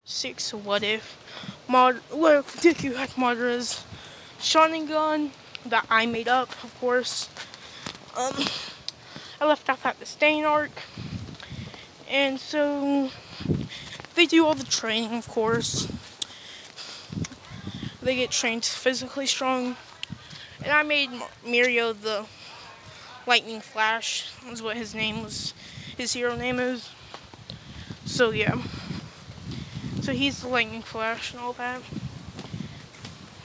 6. What if Deku had Madara's sharingan that I made up, of course. I left off at the Stain arc, and so they do all the training, of course. They get trained physically strong, and I made Mirio the Lightning Flash. That's what his hero name is. So yeah. So he's the Lightning Flash and all that.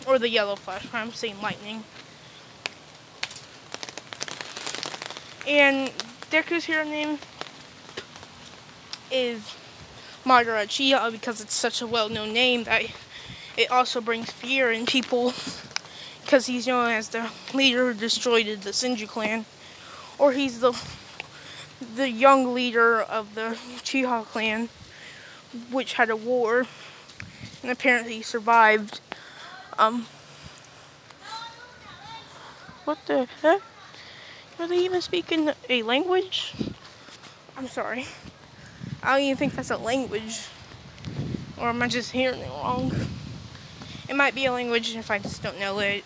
Or the Yellow Flash, I'm saying lightning. And Deku's hero name is Madara Uchiha because it's such a well-known name that it also brings fear in people because he's known as the leader who destroyed the Shinju clan. Or he's the young leader of the Uchiha clan, which had a war, and apparently he survived. What the heck? Are they even speaking a language? I'm sorry. I don't even think that's a language. Or am I just hearing it wrong? It might be a language if I just don't know it.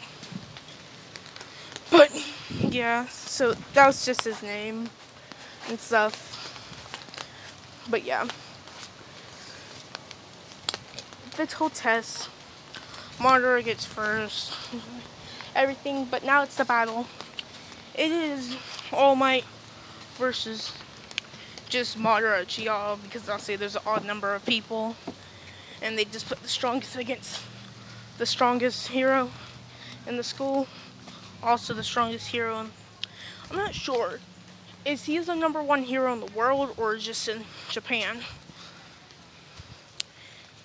But, yeah, so that was just his name and stuff. But, yeah. This whole test, Madara gets first, everything, but now it's the battle. It is All Might versus just Madara Uchiha, because I'll say there's an odd number of people, and they just put the strongest against the strongest hero in the school, also the strongest hero. I'm not sure, is he the #1 hero in the world, or just in Japan?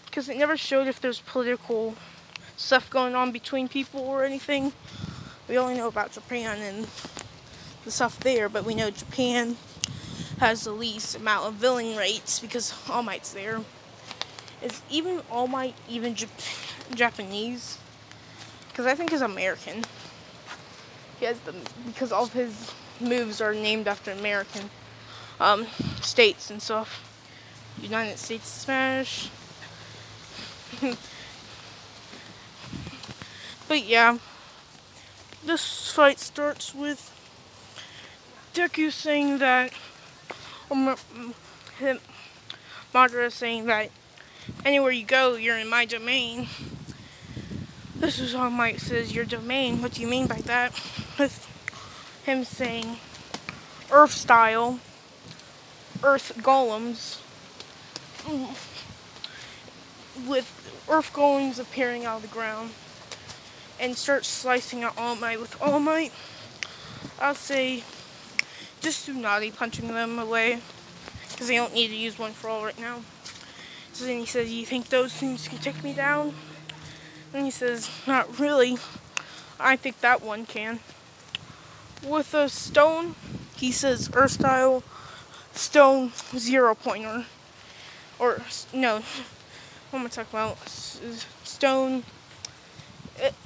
Because it never showed if there's political stuff going on between people or anything. We only know about Japan and the stuff there, but we know Japan has the least amount of villain rates because All Might's there. Is even All Might even Japanese? Because I think he's American. He has because all of his moves are named after American states and stuff. United States Smash. But yeah, this fight starts with Deku saying that, Madara saying that anywhere you go, you're in my domain. This is All Might says, your domain, what do you mean by that? With him saying Earth style, Earth golems, with Earth golems appearing out of the ground, and start slicing at All Might. With All Might, I'll say just do naughty punching them away, because they don't need to use one for all right now. So then he says, you think those things can take me down? And he says, not really. I think that one can. With a stone, he says Earth style stone 0-pointer. Or, no, what am I talking about? Stone.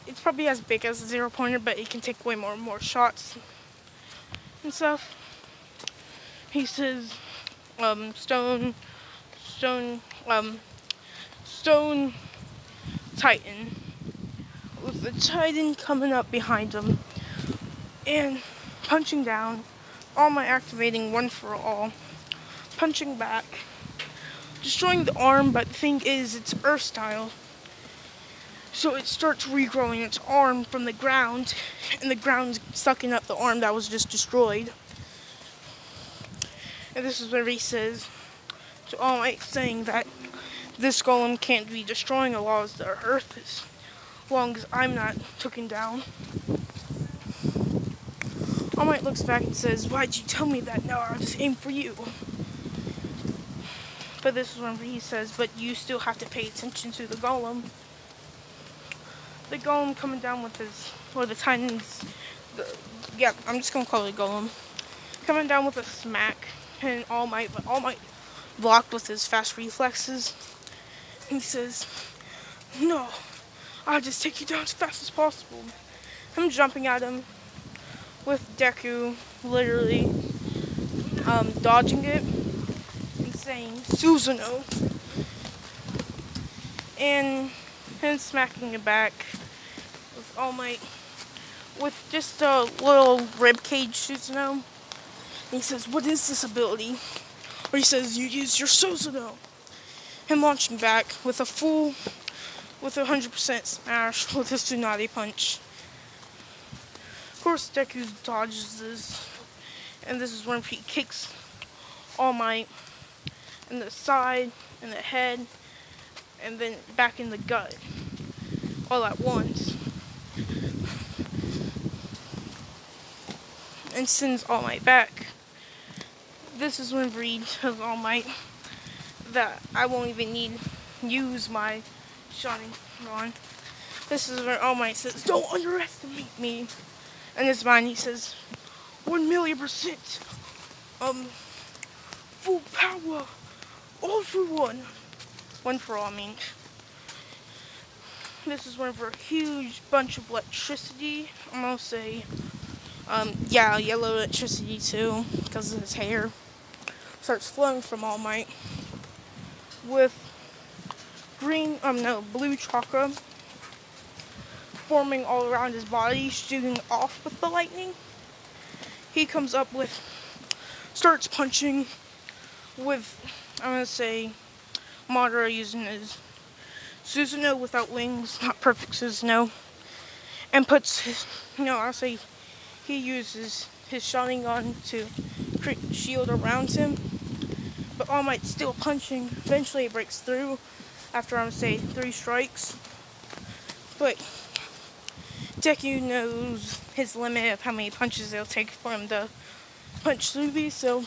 It's probably as big as a 0-pointer, but it can take way more shots and stuff. He says, stone Titan, with the Titan coming up behind him and punching down. All Might activating One for All, punching back, destroying the arm. But the thing is, it's Earth style. So it starts regrowing its arm from the ground, and the ground's sucking up the arm that was just destroyed. And this is where he says to All Might, saying that this golem can't be destroying a lot of the Earth as long as I'm not taken down. All Might looks back and says, why'd you tell me that? No, I'll just aim for you. But this is when he says, but you still have to pay attention to the golem. The golem coming down with his, or the Titan's, yeah, I'm just gonna call it golem, coming down with a smack, and All Might blocked with his fast reflexes. He says, no, I'll just take you down as fast as possible. I'm jumping at him with Deku literally dodging it and saying Susanoo. and him smacking it back with All Might with just a little rib cage Susanoo. And he says, "What is this ability?" Or he says, "You use your Susanoo." Him launching back with a 100% smash with his Tsunade punch. Of course, Deku dodges this, and this is when he kicks All Might in the side, in the head, and then back in the gut, all at once. And sends All Might back. This is when Reed tells All Might that I won't even use my sharingan. This is where All Might says, "Don't underestimate me." In his mind, he says, 1,000,000%, full power, all for one. One for all, I mean. This is one for a huge bunch of electricity. I'm gonna say, yeah, yellow electricity too, because of his hair. Starts flowing from All Might with blue chakra forming all around his body, shooting off with the lightning. He comes up with, starts punching with, I'm gonna say, Madara using his Susanoo without wings, not perfect Susanoo, and puts his, I'll say he uses his sharingan to create a shield around him. But All Might's still punching. Eventually it breaks through after, I'm gonna say, 3 strikes. But Deku knows his limit of how many punches it'll take for him to punch Subi, so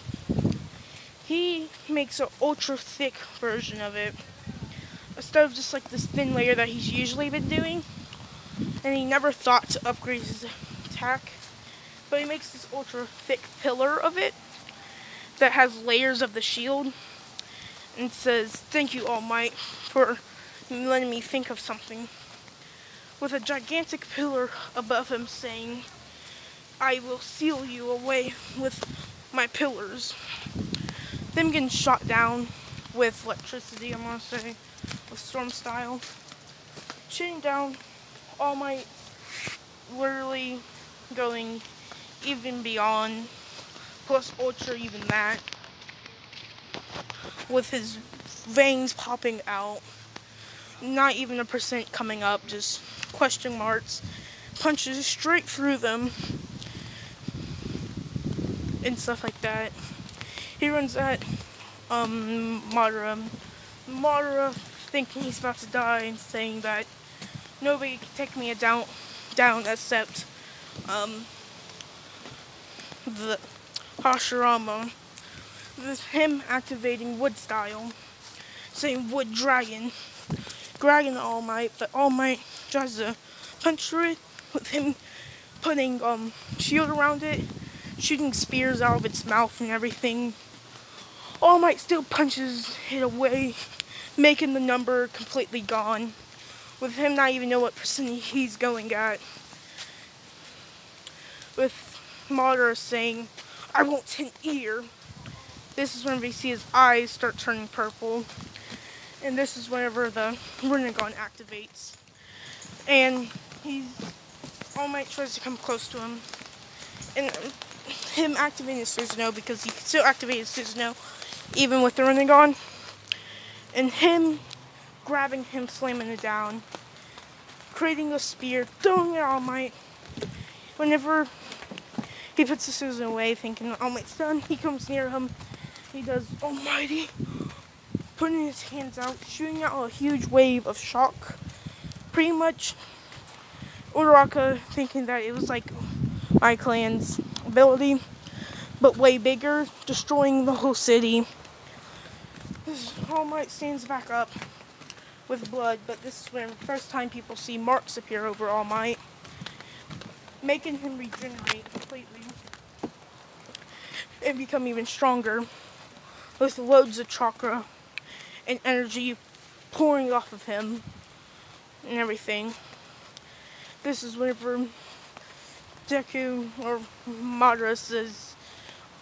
he makes an ultra thick version of it. Instead of just like this thin layer that he's usually been doing. And he never thought to upgrade his attack. But he makes this ultra thick pillar of it that has layers of the shield. And says, "Thank you, All Might, for letting me think of something." With a gigantic pillar above him saying, "I will seal you away with my pillars." Them getting shot down with electricity, I'm gonna say, with storm style. Shooting down, All Might literally going even beyond, plus ultra even that. With his veins popping out. Not even a percent coming up, just question marks. Punches straight through them. And stuff like that. He runs at Madara. Madara thinking he's about to die and saying that nobody can take me down except the Hashirama. This is him activating Wood Style, saying Wood Dragon, grabbing All Might, but All Might tries to punch through it with him putting shield around it, shooting spears out of its mouth and everything. All Might still punches it away, making the number completely gone, with him not even know what percentage he's going at. With Madara saying, "I won't tint ear." This is when we see his eyes start turning purple. And this is whenever the Rinnegan activates. And All Might tries to come close to him. And him activating his Susanoo, because he can still activate his Susanoo even with the Rinnegan. And him grabbing him, slamming it down. Creating a spear, throwing it at All Might. Whenever he puts the Susanoo away, thinking All Might's done, he comes near him. He does Almighty, putting his hands out, shooting out a huge wave of shock. Pretty much, Uraraka thinking that it was like my clan's ability, but way bigger, destroying the whole city. All Might stands back up with blood, but this is when the first time people see marks appear over All Might, making him regenerate completely and become even stronger, with loads of chakra and energy pouring off of him and everything. This is whenever Deku or Madara says,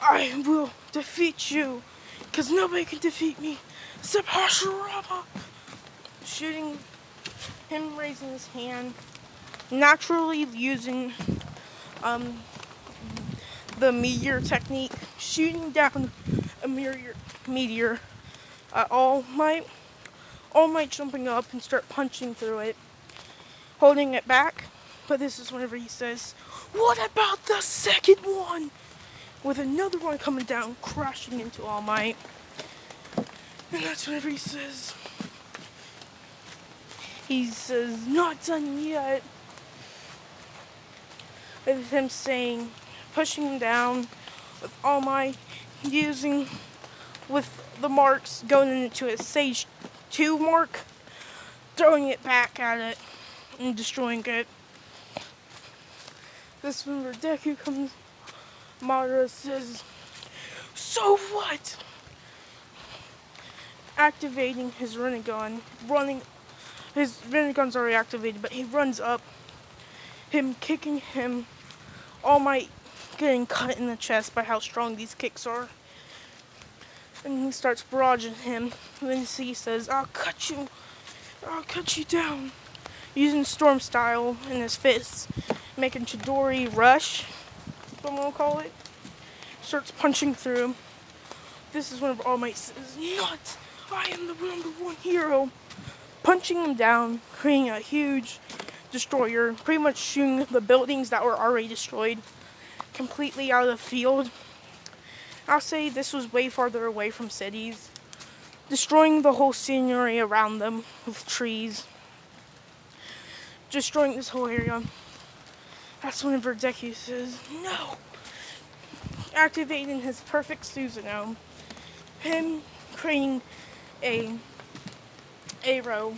"I will defeat you, because nobody can defeat me except Hashirama." shooting him, raising his hand, naturally using the meteor technique, shooting down a meteor at All Might. All Might jumping up and start punching through it, holding it back. But this is whenever he says, "What about the second one?" With another one coming down, crashing into All Might. And that's whenever he says, "Not done yet." With him saying, pushing him down with All Might, using with the marks going into a Sage 2 mark, throwing it back at it and destroying it. This one where Deku comes, Madara says, "So what?" Activating his Rinnegan, his Rinnegan's already activated, but he runs up, him kicking him, All Might getting cut in the chest by how strong these kicks are. And he starts barraging him. And then he says, I'll cut you down. Using Storm Style in his fists, making Chidori rush, someone will call it. Starts punching through. This is when All Might says, "Not! I am the #1 hero." Punching him down, creating a huge destroyer, pretty much shooting the buildings that were already destroyed completely out of the field. I'll say this was way farther away from cities, destroying the whole scenery around them with trees, destroying this whole area. That's whenever Deku says, "No!" Activating his perfect Susanoo, him creating a arrow,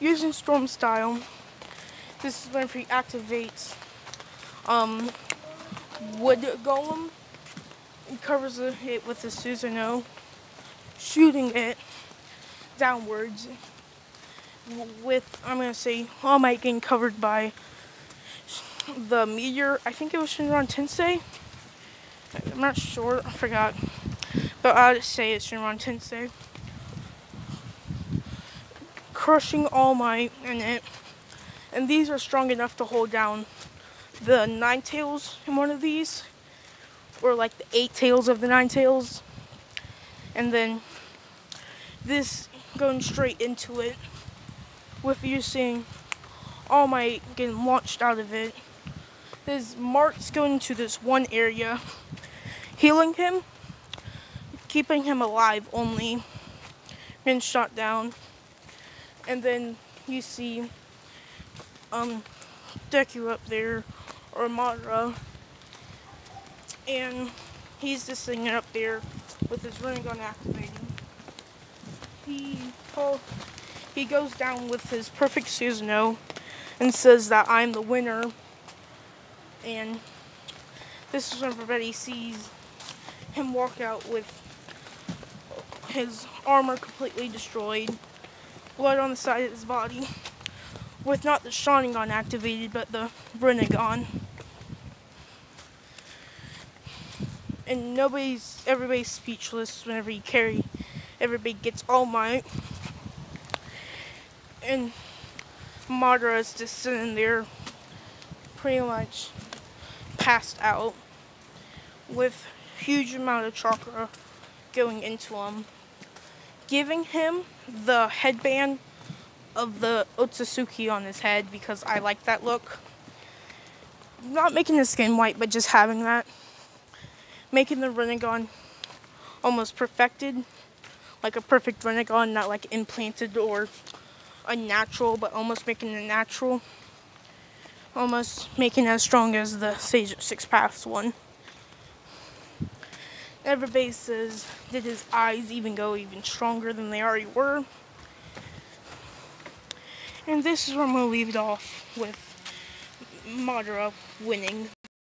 using Storm Style. This is whenever he activates Wood Golem. He covers it with his Susanoo, shooting it downwards with, I'm going to say, All Might getting covered by the meteor. I think it was Shinran Tensei. I'm not sure, I forgot. But I'll just say it's Shinran Tensei. Crushing All Might in it. And these are strong enough to hold down the 9 tails in one of these. Or like the 8 tails of the 9 tails. And then this going straight into it. With you seeing All Might getting launched out of it. His marks going to this one area. Healing him. Keeping him alive only. Been shot down. And then you see Deku up there. Or Madara. And he's just sitting up there with his Rinnegan activating. He goes down with his perfect Susanoo and says that I'm the winner. And this is when everybody sees him walk out with his armor completely destroyed, blood on the side of his body, with not the Sharingan activated, but the Rinnegan. And everybody's speechless whenever everybody gets All Might. And Madara's just sitting there, pretty much passed out, with huge amount of chakra going into him, giving him the headband of the Otsutsuki on his head because I like that look. Not making the skin white, but just having that. Making the Rinnegan almost perfected, like a perfect Rinnegan, not like implanted or unnatural, but almost making it natural. Almost making it as strong as the Sage 6 Paths one. Everybody says, did his eyes even go even stronger than they already were? And this is where I'm going to leave it off with Madara winning.